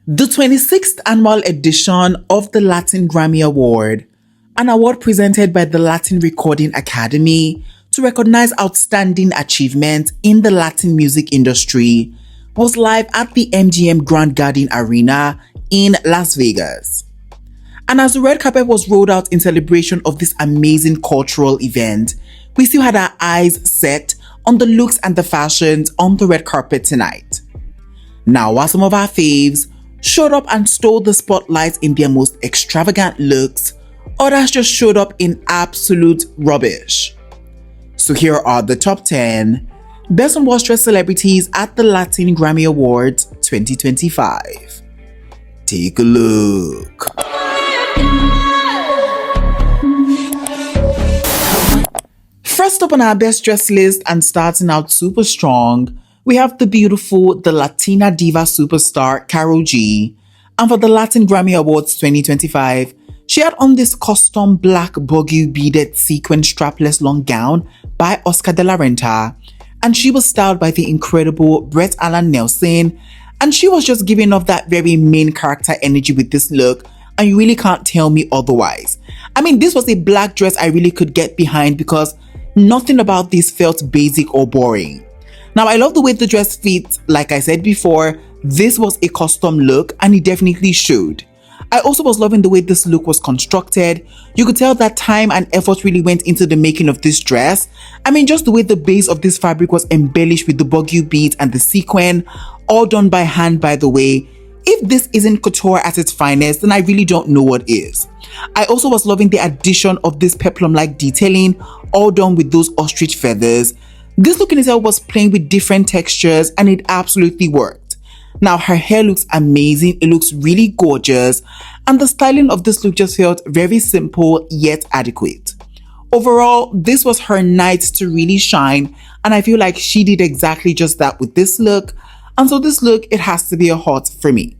The 26th annual edition of the Latin Grammy Award, an award presented by the Latin Recording Academy to recognize outstanding achievement in the Latin music industry, was live at the MGM Grand Garden Arena in Las Vegas. And as the red carpet was rolled out in celebration of this amazing cultural event, we still had our eyes set on the looks and the fashions on the red carpet tonight. Now, while some of our faves showed up and stole the spotlight in their most extravagant looks, others just showed up in absolute rubbish. So here are the top 10 best unwashed dress celebrities at the Latin Grammy Awards 2025. Take a look. First up on our best dress list and starting out super strong, we have the Latina diva superstar Karol G. And for the Latin Grammy Awards 2025, she had on this custom black buggy beaded sequin strapless long gown by Oscar de la Renta. And she was styled by the incredible Brett Allen Nelson. And she was just giving off that very main character energy with this look. And you really can't tell me otherwise. I mean, this was a black dress I really could get behind because nothing about this felt basic or boring. Now, I love the way the dress fits. Like I said before, this was a custom look and it definitely showed. I also was loving the way this look was constructed. You could tell that time and effort really went into the making of this dress. I mean, just the way the base of this fabric was embellished with the buggy beads and the sequin, all done by hand, by the way. If this isn't couture at its finest, then I really don't know what is. I also was loving the addition of this peplum-like detailing, all done with those ostrich feathers. This look in itself was playing with different textures and it absolutely worked. Now, her hair looks amazing, it looks really gorgeous, and the styling of this look just felt very simple yet adequate. Overall, this was her night to really shine, and I feel like she did exactly just that with this look, and so this look, it has to be a hot for me.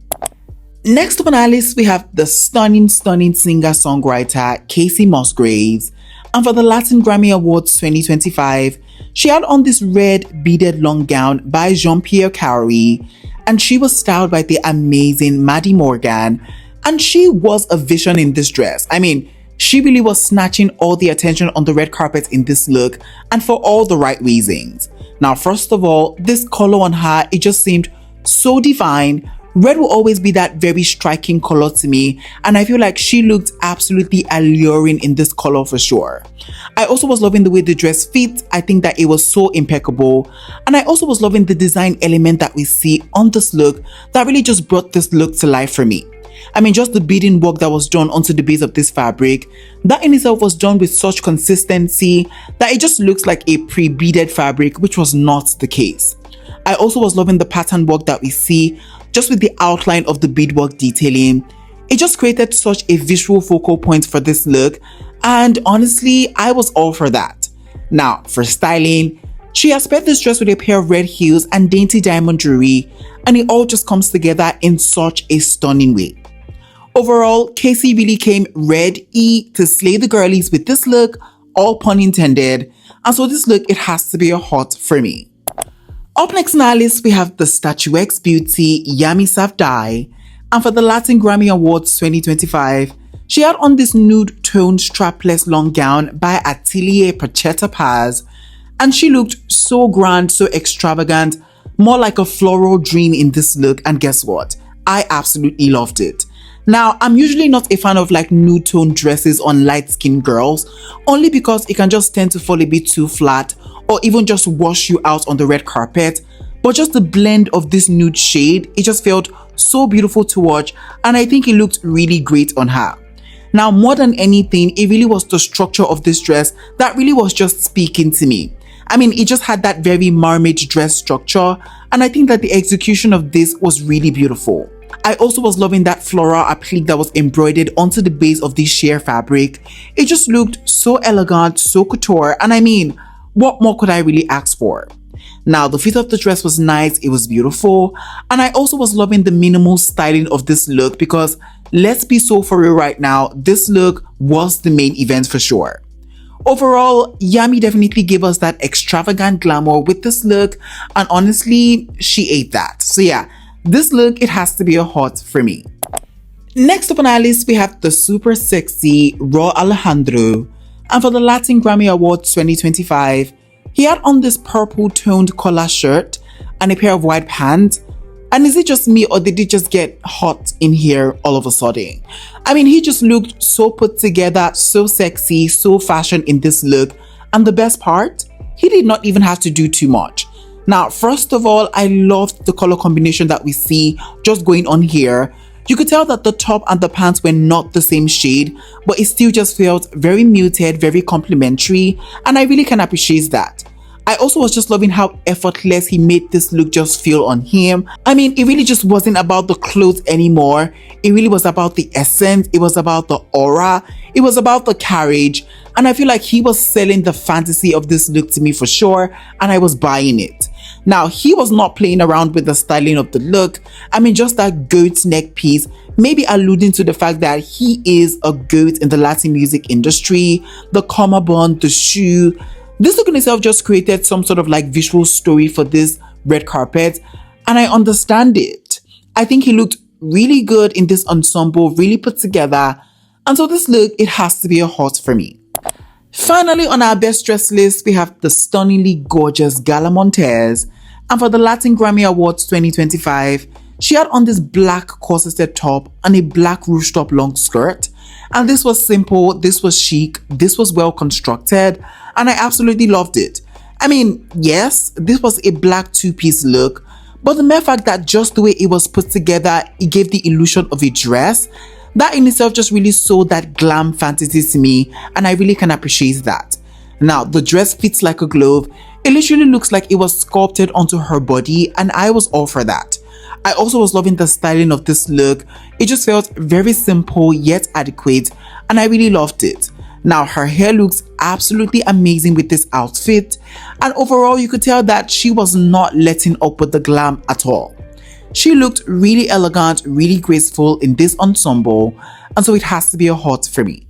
Next up on our list, we have the stunning singer-songwriter Kacey Musgraves. And for the Latin Grammy Awards 2025, she had on this red beaded long gown by Jean-Pierre Carey, and she was styled by the amazing Maddie Morgan, and she was a vision in this dress. I mean, she really was snatching all the attention on the red carpet in this look, and for all the right reasons. Now, first of all, this color on her, it just seemed so divine. Red will always be that very striking color to me, and I feel like she looked absolutely alluring in this color for sure. I also was loving the way the dress fit. I think that it was so impeccable, and I also was loving the design element that we see on this look that really just brought this look to life for me. I mean, just the beading work that was done onto the base of this fabric, that in itself was done with such consistency that it just looks like a pre-beaded fabric, which was not the case. I also was loving the pattern work that we see just with the outline of the beadwork detailing. It just created such a visual focal point for this look, and honestly, I was all for that. Now, for styling, she has paired this dress with a pair of red heels and dainty diamond jewelry, and it all just comes together in such a stunning way. Overall, Kacey really came ready to slay the girlies with this look, all pun intended, and so this look, it has to be a hot for me. Up next on our list, we have the statuesque beauty Yami Savdai, and for the Latin Grammy Awards 2025, she had on this nude tone strapless long gown by Atelier Pacheta Paz, and she looked so grand, so extravagant, more like a floral dream in this look, and guess what? I absolutely loved it. Now, I'm usually not a fan of like nude tone dresses on light-skinned girls, only because it can just tend to fall a bit too flat or even just wash you out on the red carpet. But just the blend of this nude shade, it just felt so beautiful to watch, and I think it looked really great on her. Now, more than anything, it really was the structure of this dress that really was just speaking to me. I mean, it just had that very mermaid dress structure, and I think that the execution of this was really beautiful. I also was loving that floral applique that was embroidered onto the base of this sheer fabric. It just looked so elegant, so couture, and I mean, what more could I really ask for? Now, the fit of the dress was nice, it was beautiful, and I also was loving the minimal styling of this look because, let's be so for real right now, this look was the main event for sure. Overall, Yami definitely gave us that extravagant glamour with this look, and honestly, she ate that. So yeah, This look, it has to be a hot for me. Next up on our list, we have the super sexy Raw Alejandro. And for the Latin Grammy Awards 2025, he had on this purple toned collar shirt and a pair of white pants. And is it just me, or did it just get hot in here all of a sudden? I mean, he just looked so put together, so sexy, so fashion in this look. And the best part, he did not even have to do too much. Now, first of all, I loved the color combination that we see just going on here. You could tell that the top and the pants were not the same shade, but it still just felt very muted, very complimentary, and I really can appreciate that. I also was just loving how effortless he made this look just feel on him. I mean, it really just wasn't about the clothes anymore. It really was about the essence. It was about the aura. It was about the carriage. And I feel like he was selling the fantasy of this look to me for sure, and I was buying it. Now, he was not playing around with the styling of the look. I mean, just that goat neck piece, maybe alluding to the fact that he is a goat in the Latin music industry, the cummerbund, the shoe. This look in itself just created some sort of like visual story for this red carpet, and I understand it. I think he looked really good in this ensemble, really put together, and so this look, it has to be a hot for me. Finally, on our best dress list, we have the stunningly gorgeous Gala Montez, and for the Latin Grammy Awards 2025, she had on this black corseted top and a black ruched up long skirt. And this was simple, this was chic, this was well constructed, and I absolutely loved it. I mean, yes, this was a black two-piece look, but the mere fact that just the way it was put together, it gave the illusion of a dress, that in itself just really sold that glam fantasy to me, and I really can appreciate that. Now, the dress fits like a glove. It literally looks like it was sculpted onto her body, and I was all for that. I also was loving the styling of this look. It just felt very simple yet adequate, and I really loved it. Now, her hair looks absolutely amazing with this outfit, and overall you could tell that she was not letting up with the glam at all. She looked really elegant, really graceful in this ensemble, and so it has to be a hot for me.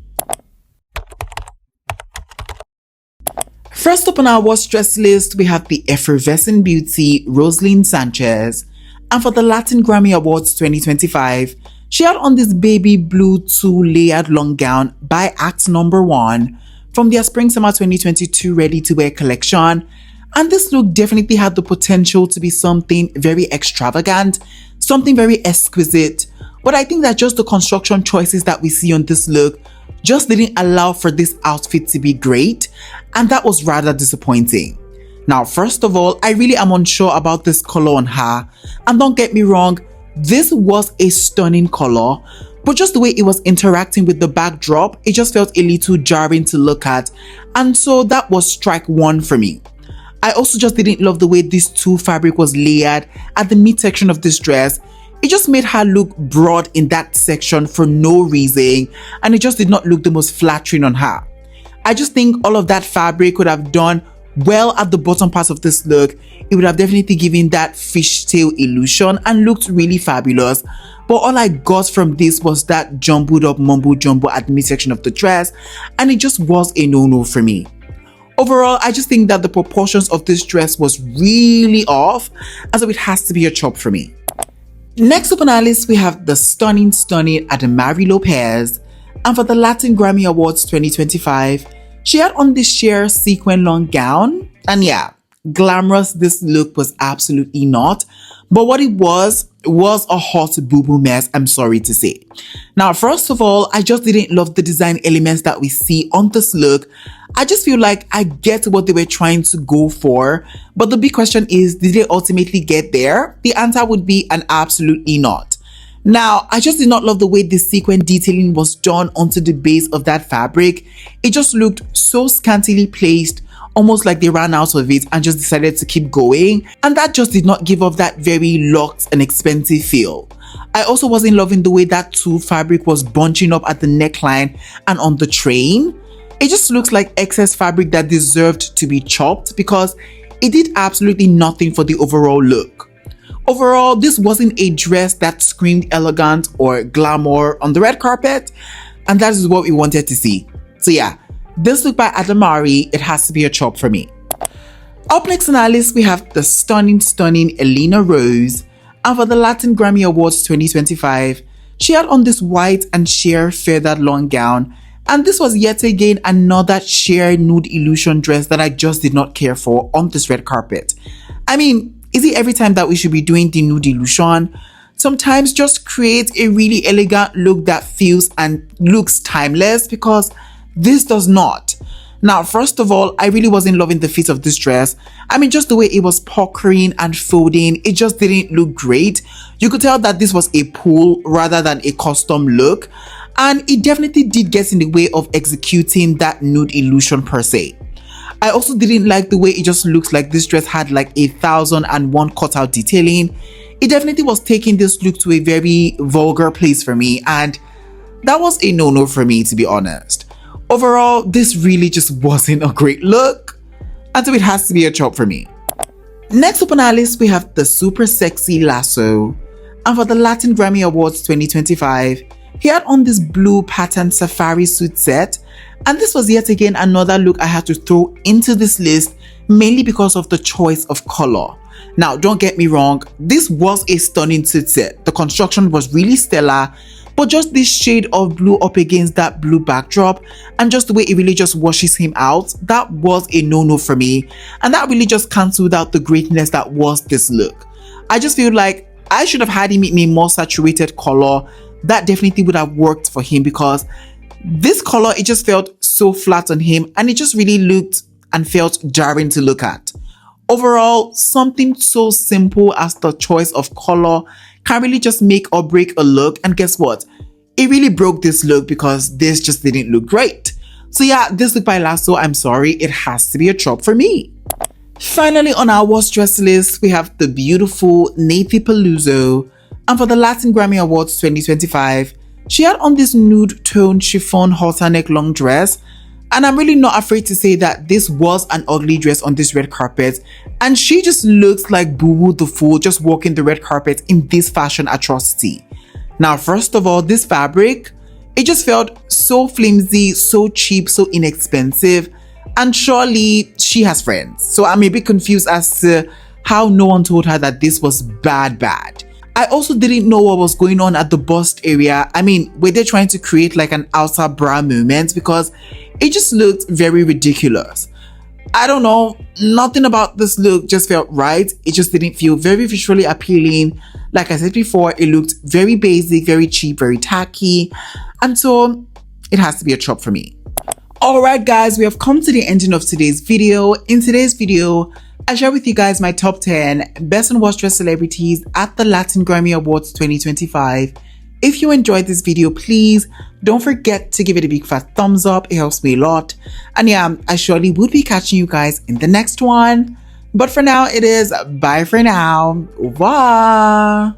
First up on our worst dress list, we have the effervescent beauty Rosalyn Sanchez. And for the Latin Grammy Awards 2025, she had on this baby blue 2-layered long gown by Act Number 1 from their Spring Summer 2022 Ready to Wear collection. And this look definitely had the potential to be something very extravagant, something very exquisite. But I think that just the construction choices that we see on this look just didn't allow for this outfit to be great, and that was rather disappointing. Now, first of all, I really am unsure about this color on her, and don't get me wrong, this was a stunning color, but just the way it was interacting with the backdrop, it just felt a little jarring to look at, and so that was strike one for me. I also just didn't love the way this tulle fabric was layered at the midsection of this dress. It just made her look broad in that section for no reason, and it just did not look the most flattering on her. I just think all of that fabric could have done well at the bottom part of this look. It would have definitely given that fishtail illusion and looked really fabulous. But all I got from this was that jumbled up mumbo jumbo at the midsection of the dress, and it just was a no-no for me. Overall, I just think that the proportions of this dress was really off, and so it has to be a chop for me. Next up on our list, we have the stunning Adamari Lopez. And for the Latin Grammy Awards 2025, she had on this sheer sequin long gown. And yeah, glamorous this look was absolutely not. But what it was a hot boo-boo mess, I'm sorry to say. Now, first of all, I just didn't love the design elements that we see on this look. I just feel like I get what they were trying to go for, but the big question is, did they ultimately get there? The answer would be an absolutely not. Now, I just did not love the way the sequin detailing was done onto the base of that fabric. It just looked so scantily placed, almost like they ran out of it and just decided to keep going, and that just did not give off that very locked and expensive feel. I also wasn't loving the way that tulle fabric was bunching up at the neckline and on the train. It just looks like excess fabric that deserved to be chopped because it did absolutely nothing for the overall look. Overall, this wasn't a dress that screamed elegant or glamour on the red carpet, and that is what we wanted to see. So yeah, this look by Adamari, it has to be a chop for me. Up next on our list, we have the stunning Elena Rose. And for the Latin Grammy Awards 2025, she had on this white and sheer feathered long gown. And this was yet again another sheer nude illusion dress that I just did not care for on this red carpet. I mean, is it every time that we should be doing the nude illusion? Sometimes just create a really elegant look that feels and looks timeless, because this does not. Now, first of all, I really wasn't loving the fit of this dress. I mean, just the way it was puckering and folding, it just didn't look great. You could tell that this was a pull rather than a custom look. And it definitely did get in the way of executing that nude illusion per se. I also didn't like the way it just looks like this dress had like 1,001 cutout detailing. It definitely was taking this look to a very vulgar place for me, and that was a no-no for me, to be honest. Overall, this really just wasn't a great look, and so it has to be a chop for me. Next up on our list, we have the super sexy Lasso. And for the Latin Grammy Awards 2025, he had on this blue pattern safari suit set, and this was yet again another look I had to throw into this list, mainly because of the choice of color. Now, don't get me wrong, this was a stunning suit set. The construction was really stellar, but just this shade of blue up against that blue backdrop, and just the way it really just washes him out, that was a no-no for me, and that really just cancelled out the greatness that was this look. I just feel like I should have had him in a more saturated color. That definitely would have worked for him, because this color, it just felt so flat on him, and it just really looked and felt jarring to look at. Overall, something so simple as the choice of color can really just make or break a look, and guess what? It really broke this look, because this just didn't look great. So yeah, this look by Lasso, I'm sorry, it has to be a chop for me. Finally, on our worst dress list, we have the beautiful Nathy Peluso. And for the Latin Grammy Awards 2025, she had on this nude tone chiffon halter neck long dress. And I'm really not afraid to say that this was an ugly dress on this red carpet. And she just looks like Boo Boo the Fool just walking the red carpet in this fashion atrocity. Now, first of all, this fabric, it just felt so flimsy, so cheap, so inexpensive. And surely she has friends. So I'm a bit confused as to how no one told her that this was bad. I also didn't know what was going on at the bust area. I mean, were they trying to create like an outer bra moment? Because it just looked very ridiculous. I don't know, nothing about this look just felt right. It just didn't feel very visually appealing. Like I said before, it looked very basic, very cheap, very tacky. And so it has to be a chop for me. Alright guys, we have come to the ending of today's video. In today's video, I share with you guys my top 10 best and worst dress celebrities at the Latin Grammy Awards 2025. If you enjoyed this video, please don't forget to give it a big fat thumbs up. It helps me a lot. And yeah, I surely would be catching you guys in the next one. But for now, it is bye for now. Au revoir.